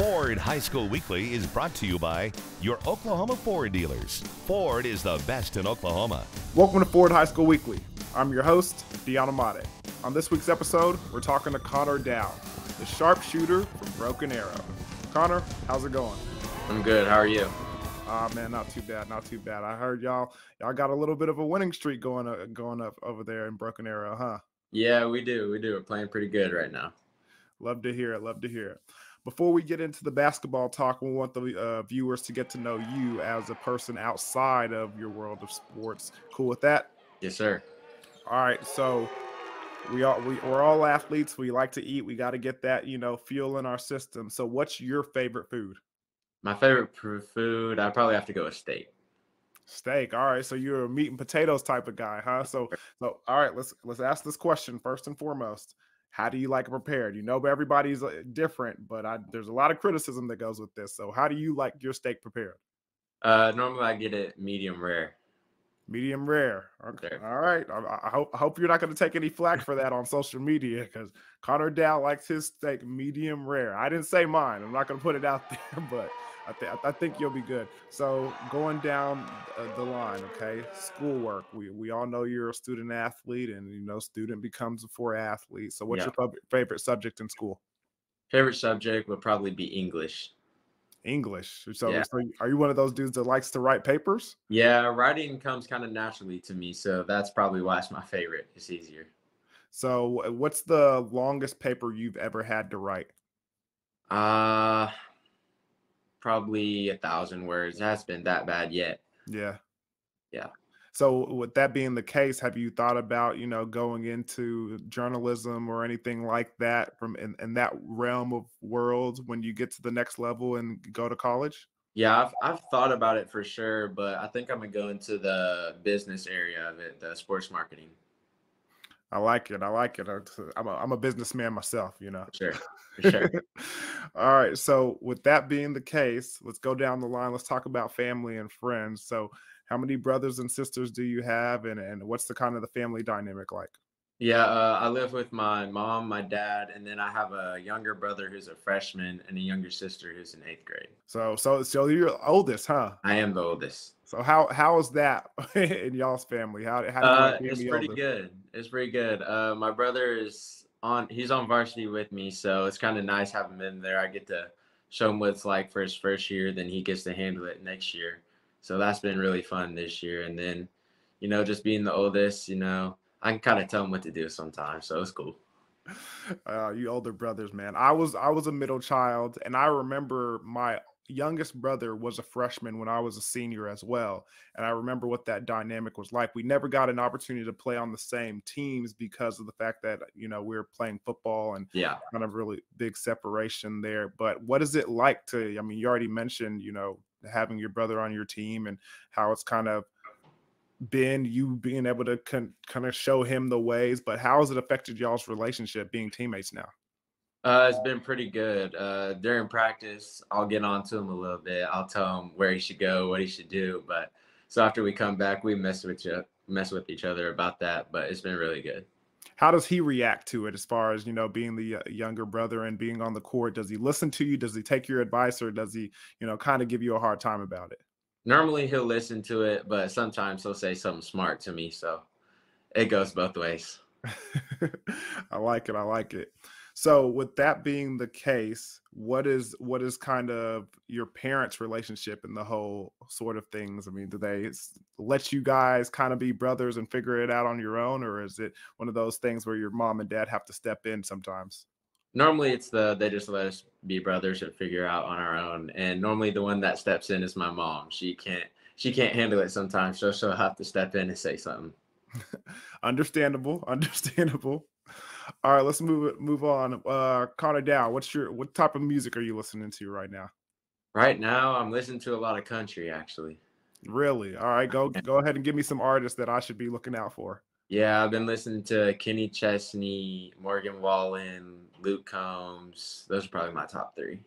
Ford High School Weekly is brought to you by your Oklahoma Ford dealers. Ford is the best in Oklahoma. Welcome to Ford High School Weekly. I'm your host, Deon Amate. On this week's episode, we're talking to Connor Dow, the sharpshooter from Broken Arrow. Connor, how's it going? I'm good. How are you? Man, not too bad, not too bad. I heard y'all got a little bit of a winning streak going up over there in Broken Arrow, huh? Yeah, we do. We're playing pretty good right now. Love to hear it. Before we get into the basketball talk, we want the viewers to get to know you as a person outside of your world of sports. Cool with that? Yes, sir. All right, so we're all athletes. We like to eat. We got to get that, fuel in our system. So what's your favorite food? My favorite food, I probably have to go with steak. Steak. All right, so you're a meat and potatoes type of guy, huh? So all right, let's ask this question first and foremost. How do you like it prepared? Everybody's different, but there's a lot of criticism that goes with this. So how do you like your steak prepared? Normally I get it medium rare. Medium rare. Okay. Sure. All right. I hope you're not going to take any flack for that on social media, because Connor Dow likes his steak medium rare. I didn't say mine. I'm not going to put it out there, but I think you'll be good. So going down the line, okay, schoolwork. We all know you're a student athlete, and student becomes before athlete. So what's your favorite subject in school? Favorite subject would probably be English. English. So are you one of those dudes that likes to write papers? Yeah, writing comes kind of naturally to me, so that's probably why it's my favorite. It's easier. So what's the longest paper you've ever had to write? Probably 1,000 words. It hasn't been that bad yet. Yeah. Yeah. So with that being the case, have you thought about, going into journalism or anything like that from in that realm of world when you get to the next level and go to college? Yeah, I've thought about it for sure, but I think I'm gonna go into the business area of it, the sports marketing. I like it. I'm a businessman myself, For sure. All right. So with that being the case, let's go down the line. Let's talk about family and friends. So how many brothers and sisters do you have, and what's the kind of the family dynamic like? Yeah, I live with my mom, my dad, and then I have a younger brother who's a freshman and a younger sister who's in 8th grade. So you're the oldest, huh? I am the oldest. So how is that in y'all's family? How do you like being the oldest? It's pretty good. My brother he's on varsity with me, so it's kind of nice having him in there. I get to show him what it's like for his first year, then he gets to handle it next year. So that's been really fun this year. And then, just being the oldest, I can kind of tell him what to do sometimes. So it's cool. You older brothers, man. I was a middle child, and I remember my youngest brother was a freshman when I was a senior as well. And I remember what that dynamic was like. We never got an opportunity to play on the same teams because of the fact that, we were playing football and kind of really big separation there. But what is it like you already mentioned, having your brother on your team and how it's kind of been you being able to kind of show him the ways, but how has it affected y'all's relationship being teammates now? It's been pretty good. During practice, I'll get on to him a little bit. I'll tell him where he should go, what he should do. But so after we come back, we mess with each other about that. But it's been really good. How does he react to it as far as, being the younger brother and being on the court? Does he listen to you? Does he take your advice, or does he, kind of give you a hard time about it? Normally he'll listen to it, but sometimes he'll say something smart to me. So it goes both ways. I like it. So with that being the case, what is kind of your parents' relationship in the whole sort of things? I mean, do they let you guys kind of be brothers and figure it out on your own, or is it one of those things where your mom and dad have to step in sometimes? Normally they just let us be brothers and figure out on our own. And normally the one that steps in is my mom. She can't handle it sometimes, so she'll have to step in and say something. Understandable. All right, let's move on. Connor Dow, what type of music are you listening to right now? Right now, I'm listening to a lot of country, actually. Really? All right, go ahead and give me some artists that I should be looking out for. Yeah, I've been listening to Kenny Chesney, Morgan Wallen, Luke Combs. Those are probably my top 3.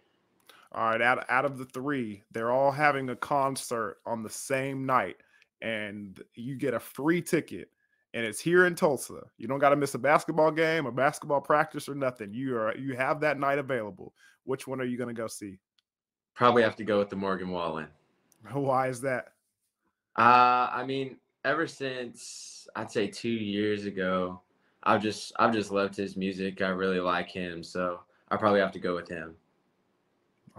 All right, out of the 3, they're all having a concert on the same night, and you get a free ticket. and it's here in Tulsa. You don't got to miss a basketball game, a basketball practice, or nothing. You have that night available. Which one are you going to go see? Probably have to go with the Morgan Wallen. Why is that? I mean, ever since I'd say 2 years ago, I've just loved his music. I really like him, so I probably have to go with him.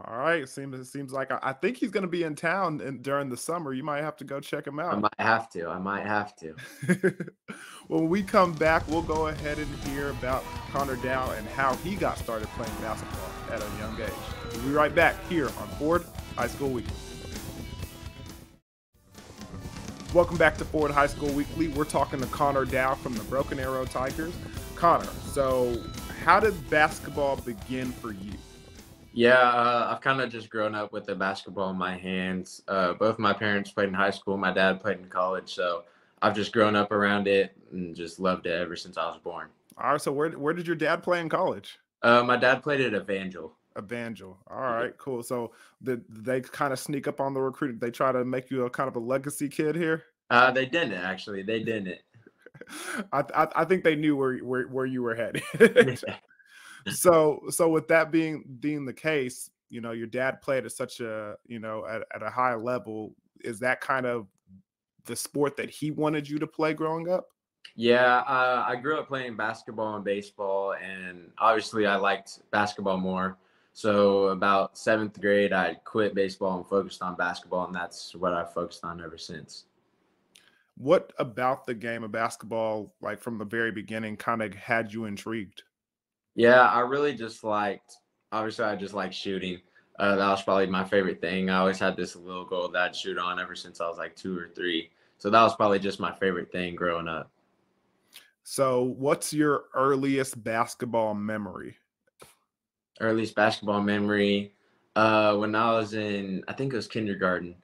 All right, it seems like I think he's going to be in town during the summer. You might have to go check him out. I might have to. When we come back, we'll go ahead and hear about Connor Dow and how he got started playing basketball at a young age. We'll be right back here on Ford High School Weekly. Welcome back to Ford High School Weekly. We're talking to Connor Dow from the Broken Arrow Tigers. Connor, so how did basketball begin for you? Yeah, I've kind of just grown up with the basketball in my hands. Both my parents played in high school. My dad played in college. So I've just grown up around it and just loved it ever since I was born. All right, so where did your dad play in college? My dad played at Evangel. Evangel. All right, cool. So did they kind of sneak up on the recruit? They try to make you a kind of a legacy kid here? They didn't, actually. They didn't. I think they knew where you were headed. So with that being the case, you know, your dad played at such a, you know, at a high level. Is that kind of the sport that he wanted you to play growing up? Yeah, I grew up playing basketball and baseball, and obviously I liked basketball more. So about 7th grade, I quit baseball and focused on basketball, and that's what I've focused on ever since. What about the game of basketball, like from the very beginning, kind of had you intrigued? Yeah, I really just liked, obviously, I just like shooting. That was probably my favorite thing. I always had this little goal that I'd shoot on ever since I was like 2 or 3. So that was probably just my favorite thing growing up. So what's your earliest basketball memory? Earliest basketball memory, when I was in, I think it was kindergarten,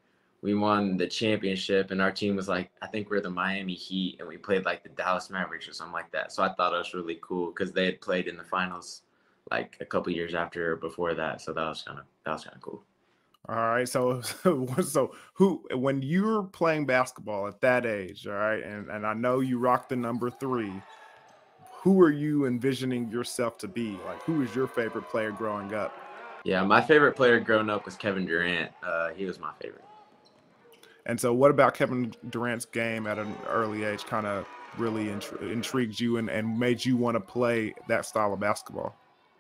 we won the championship, and our team was like, I think we're the Miami Heat, and we played like the Dallas Mavericks or something like that. So I thought it was really cool because they had played in the finals like a couple years after or before that. So that was kind of cool. All right. So when you were playing basketball at that age, all right, and I know you rocked the number 3, who are you envisioning yourself to be? Like, who is your favorite player growing up? Yeah, my favorite player growing up was Kevin Durant. He was my favorite. And so what about Kevin Durant's game at an early age kind of really intrigued you and made you want to play that style of basketball?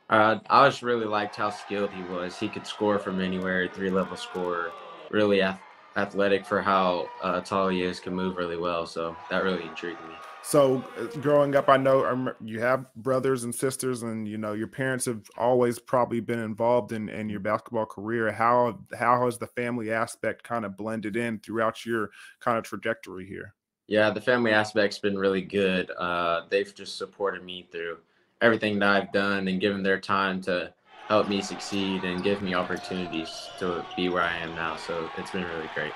I just really liked how skilled he was. He could score from anywhere, 3-level scorer, really athletic for how tall he is, can move really well. So that really intrigued me. So growing up, I know you have brothers and sisters, and you know your parents have always probably been involved in your basketball career. How has the family aspect kind of blended in throughout your kind of trajectory here? Yeah, the family aspect's been really good. They've just supported me through everything that I've done and given their time to help me succeed and give me opportunities to be where I am now. So it's been really great.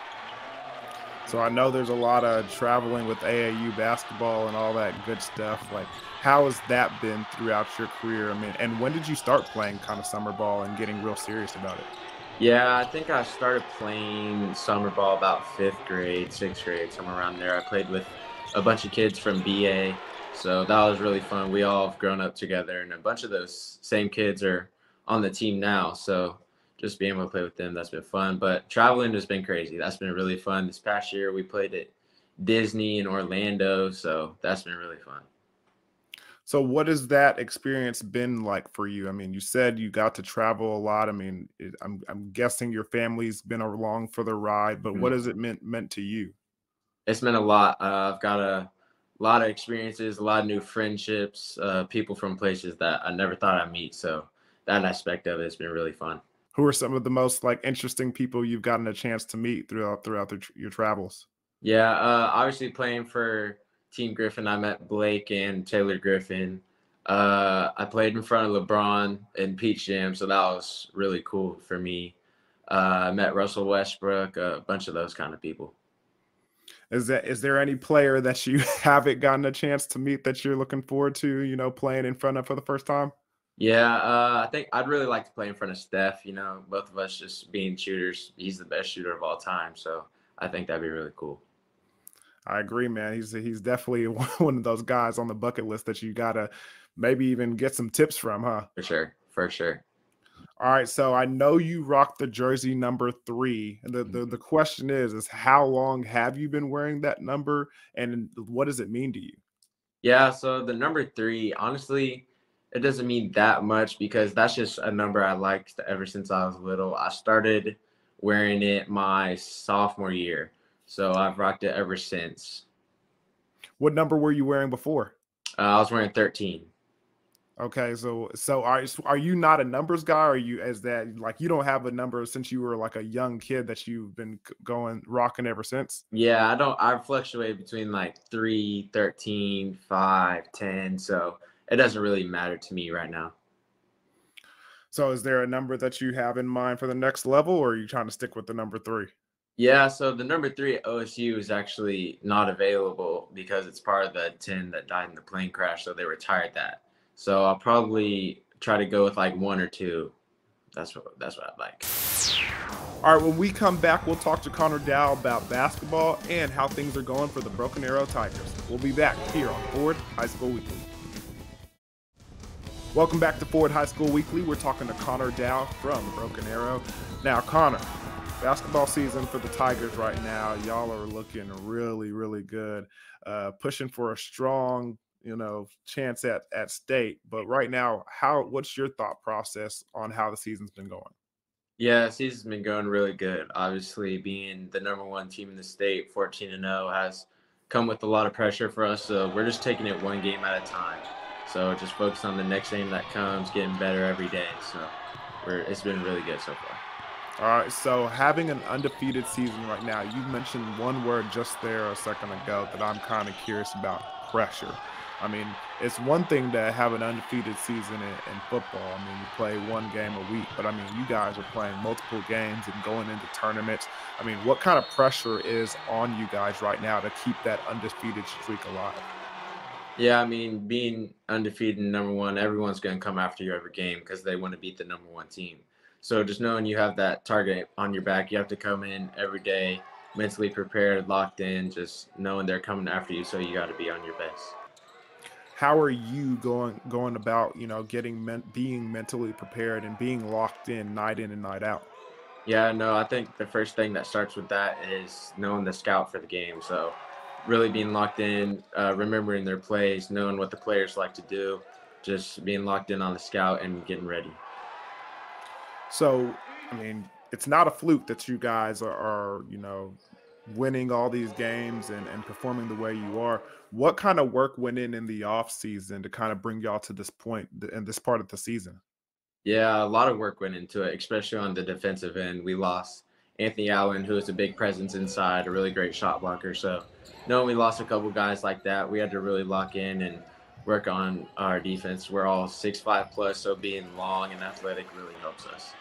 So I know there's a lot of traveling with AAU basketball and all that good stuff. Like, how has that been throughout your career? I mean, and when did you start playing kind of summer ball and getting real serious about it? Yeah, I think I started playing summer ball about 5th grade, 6th grade, somewhere around there. I played with a bunch of kids from BA, so that was really fun. We all have grown up together, and a bunch of those same kids are on the team now. So just being able to play with them, that's been fun. But traveling has been crazy. That's been really fun. This past year, we played at Disney in Orlando, so that's been really fun. So what has that experience been like for you? I mean, you said you got to travel a lot. I mean, I'm guessing your family's been along for the ride, but what has it meant to you? It's meant a lot. I've got a lot of experiences, a lot of new friendships, people from places that I never thought I'd meet. So that aspect of it has been really fun. Who are some of the most like interesting people you've gotten a chance to meet throughout your travels? Yeah, obviously playing for Team Griffin, I met Blake and Taylor Griffin. I played in front of LeBron and Pete Jam, so that was really cool for me. I met Russell Westbrook, a bunch of those kind of people. Is there any player that you haven't gotten a chance to meet that you're looking forward to, you know, playing in front of for the first time? Yeah, I think I'd really like to play in front of Steph. You know, both of us just being shooters. He's the best shooter of all time, so I think that'd be really cool. I agree, man. He's definitely one of those guys on the bucket list that you gotta maybe even get some tips from, huh? For sure. For sure. All right, so I know you rock the jersey number 3. And the question is how long have you been wearing that number, and what does it mean to you? Yeah, so the number 3, honestly, it doesn't mean that much because that's just a number I liked ever since I was little. I started wearing it my sophomore year, so I've rocked it ever since. What number were you wearing before? I was wearing 13. Okay, so are you not a numbers guy? Or are you as that like you don't have a number since you were like a young kid that you've been going rocking ever since? Yeah, I fluctuate between like 3, 13, 5, 10, so it doesn't really matter to me right now. So is there a number that you have in mind for the next level, or are you trying to stick with the number 3? Yeah, so the number 3 at OSU is actually not available because it's part of the 10 that died in the plane crash, so they retired that. So I'll probably try to go with like 1 or 2. That's what I'd like. All right, when we come back, we'll talk to Connor Dow about basketball and how things are going for the Broken Arrow Tigers. We'll be back here on Ford High School Weekly. Welcome back to Ford High School Weekly. We're talking to Connor Dow from the Broken Arrow. Now, Connor, basketball season for the Tigers right now. Y'all are looking really, really good, pushing for a strong, chance at state. But right now, what's your thought process on how the season's been going? Yeah, the season's been going really good. Obviously, being the number 1 team in the state, 14-0, has come with a lot of pressure for us. So we're just taking it one game at a time. So just focus on the next game that comes, getting better every day. So it's been really good so far. All right, so having an undefeated season right now, you mentioned one word just there a second ago that I'm kind of curious about: pressure. I mean, it's one thing to have an undefeated season in football. I mean, you play one game a week, but I mean, you guys are playing multiple games and going into tournaments. I mean, what kind of pressure is on you guys right now to keep that undefeated streak alive? Yeah, I mean, being undefeated and number 1, everyone's going to come after you every game because they want to beat the number 1 team. So just knowing you have that target on your back, you have to come in every day mentally prepared, locked in, just knowing they're coming after you. So you got to be on your best. How are you going about, being mentally prepared and being locked in and night out? Yeah, no, I think the first thing that starts with that is knowing the scout for the game. So really being locked in, remembering their plays, knowing what the players like to do, just being locked in on the scout and getting ready. So, I mean, it's not a fluke that you guys are winning all these games and performing the way you are. What kind of work went in the off season to kind of bring y'all to this point in this part of the season? Yeah, a lot of work went into it, especially on the defensive end. We lost Anthony Allen, who is a big presence inside, a really great shot blocker. So knowing we lost a couple guys like that, we had to really lock in and work on our defense. We're all 6'5" plus, so being long and athletic really helps us.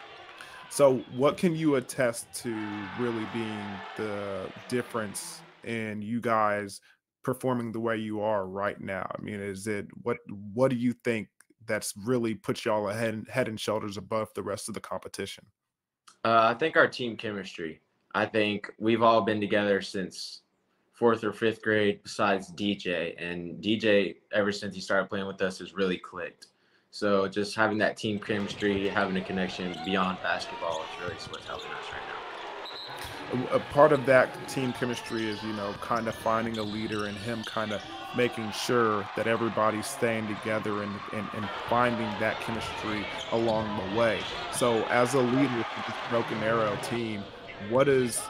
So, what can you attest to really being the difference in you guys performing the way you are right now? I mean, is it what do you think that's really put y'all head and shoulders above the rest of the competition? I think our team chemistry. I think we've all been together since 4th or 5th grade, besides DJ. And DJ, ever since he started playing with us, has really clicked. So just having that team chemistry, having a connection beyond basketball is really what's helping us right now. A part of that team chemistry is, kind of finding a leader and him kind of making sure that everybody's staying together and finding that chemistry along the way. So as a leader for this Broken Arrow team, what is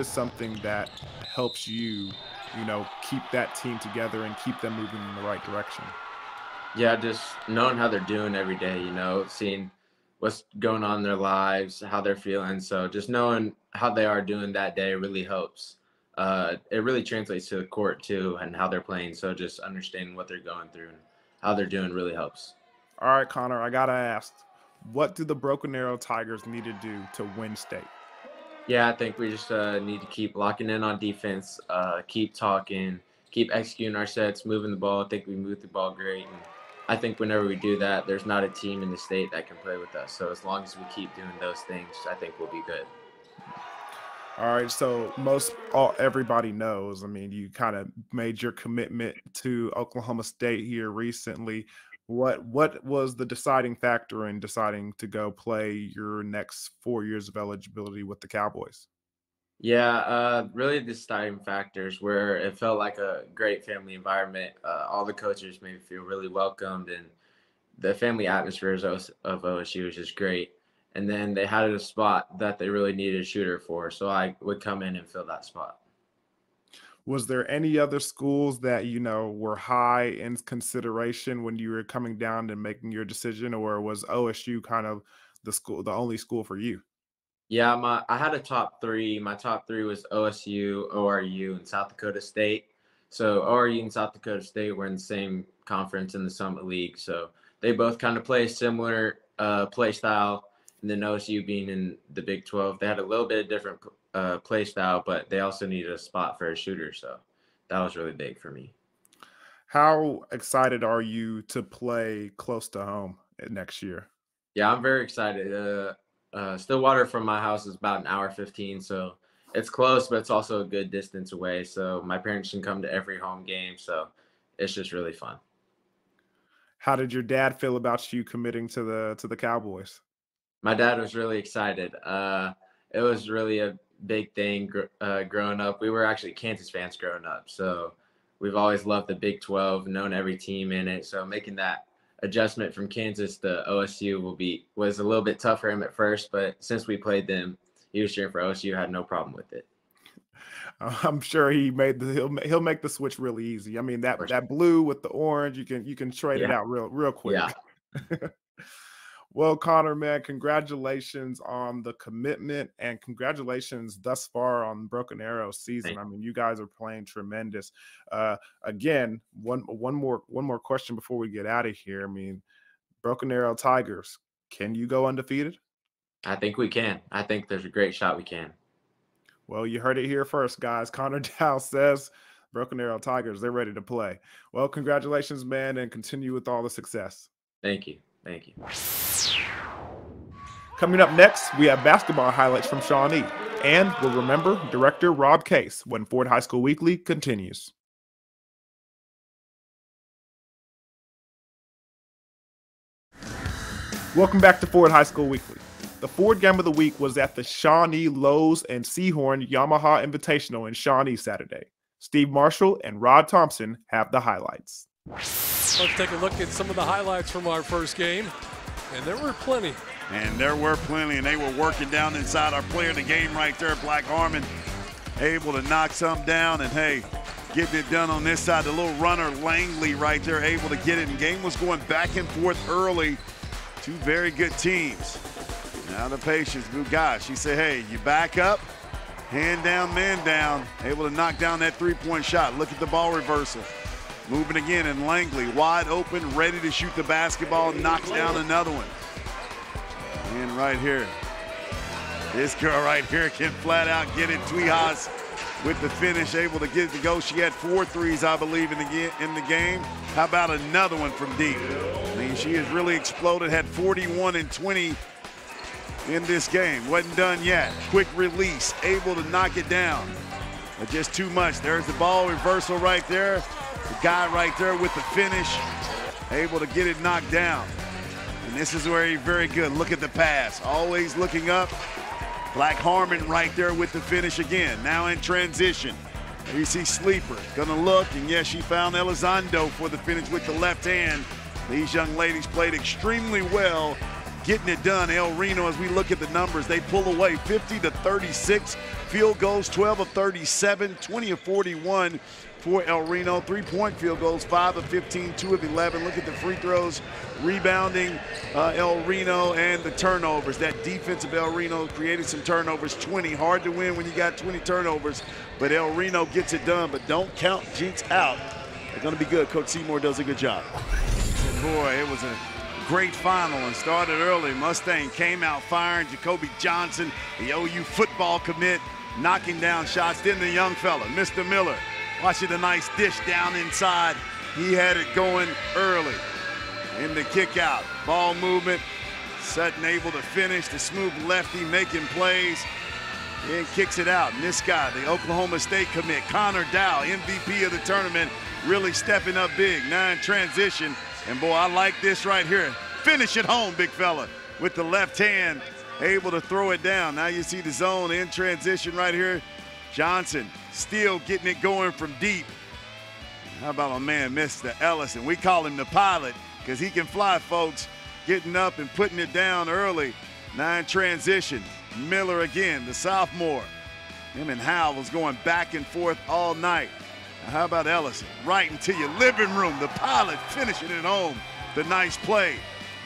something that helps you, keep that team together and keep them moving in the right direction? Yeah, just knowing how they're doing every day, seeing what's going on in their lives, how they're feeling. So just knowing how they are doing that day really helps. It really translates to the court too and how they're playing. So just understanding what they're going through and how they're doing really helps. All right, Connor, I gotta ask, what do the Broken Arrow Tigers need to do to win state? Yeah, I think we just need to keep locking in on defense, keep talking, keep executing our sets, moving the ball. I think we move the ball great. And I think whenever we do that, there's not a team in the state that can play with us. So as long as we keep doing those things, I think we'll be good. All right, so everybody knows. I mean, you kind of made your commitment to Oklahoma State here recently. What was the deciding factor in deciding to go play your next 4 years of eligibility with the Cowboys? Yeah, really the deciding factors where it felt like a great family environment. All the coaches made me feel really welcomed, and the family atmosphere of OSU was just great. And then they had a spot that they really needed a shooter for, so I would come in and fill that spot. Was there any other schools that were high in consideration when you were coming down and making your decision, or was OSU kind of the only school for you? Yeah, I had a top three. My top three was OSU, ORU, and South Dakota State. So ORU and South Dakota State were in the same conference in the Summit League. So they both kind of play a similar play style. And then OSU being in the Big 12, they had a little bit of different play style, but they also needed a spot for a shooter. So that was really big for me. How excited are you to play close to home next year? Yeah, I'm very excited. Stillwater from my house is about an hour 15, so it's close, but it's also a good distance away. So my parents can come to every home game, so it's just really fun. How did your dad feel about you committing to the Cowboys? My dad was really excited. It was really a big thing growing up. We were actually Kansas fans growing up, so we've always loved the Big 12, known every team in it. So making that adjustment from Kansas to OSU was a little bit tough for him at first, but since we played them, he was cheering for OSU, had no problem with it. I'm sure he'll make the switch really easy. I mean that blue with the orange, you can trade it out real quick. Yeah. Well, Connor, man, congratulations on the commitment and congratulations thus far on Broken Arrow season. I mean, you guys are playing tremendous. Again, one more question before we get out of here. I mean, Broken Arrow Tigers, can you go undefeated? I think we can. I think there's a great shot we can. Well, you heard it here first, guys. Connor Dow says Broken Arrow Tigers, they're ready to play. Well, congratulations, man, and continue with all the success. Thank you. Thank you. Coming up next, we have basketball highlights from Shawnee. And we'll remember director Rob Case when Ford High School Weekly continues. Welcome back to Ford High School Weekly. The Ford game of the week was at the Shawnee Lowe's and Seahorn Yamaha Invitational in Shawnee Saturday. Steve Marshall and Rod Thompson have the highlights. Let's take a look at some of the highlights from our first game. And there were plenty. And they were working down inside our player of the game right there, Black Harmon, able to knock some down and, hey, getting it done on this side. The little runner, Langley, right there, able to get it. And game was going back and forth early. Two very good teams. Now the Patience, Bugash, he said, hey, you back up, hand down, man down, able to knock down that three-point shot. Look at the ball reversal. Moving again, and Langley wide open, ready to shoot the basketball, knocks down another one. And right here, this girl right here can flat out get it. Tweehouse with the finish, able to get it to go. She had 4 threes, I believe, in the game. How about another one from deep? I mean, she has really exploded, had 41 and 20 in this game. Wasn't done yet. Quick release, able to knock it down. But just too much. There's the ball reversal right there. The guy right there with the finish, able to get it knocked down. And this is where he's very good. Look at the pass, always looking up. Black Harmon right there with the finish again. Now in transition. There you see Sleeper, gonna look, and yes, she found Elizondo for the finish with the left hand. These young ladies played extremely well, getting it done. El Reno, as we look at the numbers, they pull away 50-36. Field goals, 12 of 37, 20 of 41 for El Reno. 3-point field goals, 5 of 15, 2 of 11. Look at the free throws, rebounding El Reno, and the turnovers. That defense of El Reno created some turnovers, 20. Hard to win when you got 20 turnovers, but El Reno gets it done. But don't count Jinx out. They're going to be good. Coach Seymour does a good job. And boy, it was a great final and started early. Mustang came out firing. Jacoby Johnson, the OU football commit, knocking down shots. Then the young fella, Mr. Miller, watching the nice dish down inside. He had it going early. In the kick out, ball movement. Sutton able to finish. The smooth lefty making plays. and kicks it out. And this guy, the Oklahoma State commit, Connor Dow, MVP of the tournament, really stepping up big. 9 transition. And boy, I like this right here. Finish it home, big fella, with the left hand, able to throw it down. Now you see the zone in transition right here. Johnson still getting it going from deep. How about my man, Mr. Ellison? We call him the pilot because he can fly, folks. Getting up and putting it down early. 9 transition. Miller again, the sophomore. Him and Howell was going back and forth all night. Now how about Ellison? Right into your living room. The pilot finishing it home. The nice play.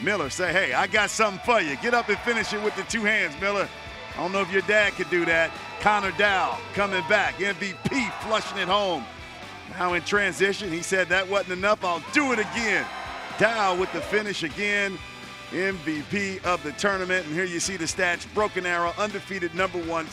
Miller say, hey, I got something for you. Get up and finish it with the 2 hands, Miller. I don't know if your dad could do that. Connor Dow coming back. MVP flushing it home. Now in transition, he said that wasn't enough. I'll do it again. Dow with the finish again. MVP of the tournament. And here you see the stats. Broken Arrow, undefeated #1,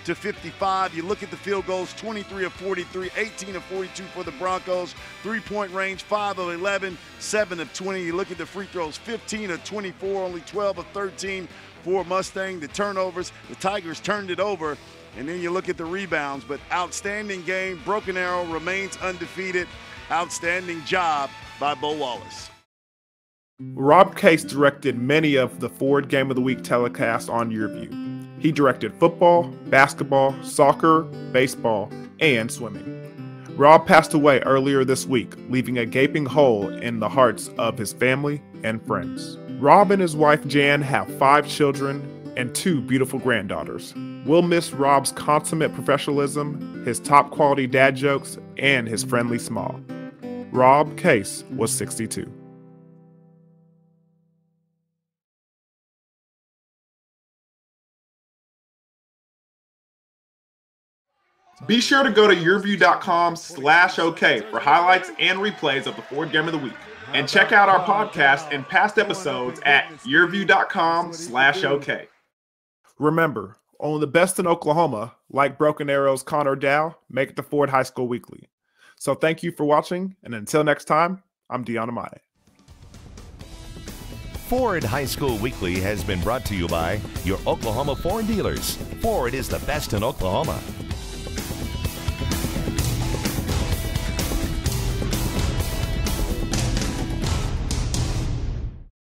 66-55. You look at the field goals, 23 of 43, 18 of 42 for the Broncos. 3-point range, 5 of 11, 7 of 20. You look at the free throws, 15 of 24, only 12 of 13 for Mustang. The turnovers, the Tigers turned it over. And then you look at the rebounds, but outstanding game. Broken Arrow remains undefeated. Outstanding job by Bo Wallace. Rob Case directed many of the Ford Game of the Week telecasts on YurView. He directed football, basketball, soccer, baseball, and swimming. Rob passed away earlier this week, leaving a gaping hole in the hearts of his family and friends. Rob and his wife Jan have 5 children and 2 beautiful granddaughters. We'll miss Rob's consummate professionalism, his top quality dad jokes, and his friendly smile. Rob Case was 62. Be sure to go to yourview.com/OK for highlights and replays of the Ford Game of the Week. And check out our podcast and past episodes at yourview.com/OK. Remember, only the best in Oklahoma, like Broken Arrow's Connor Dow, make it to Ford High School Weekly. So thank you for watching, and until next time, I'm Deon Amaya. Ford High School Weekly has been brought to you by your Oklahoma Ford dealers. Ford is the best in Oklahoma.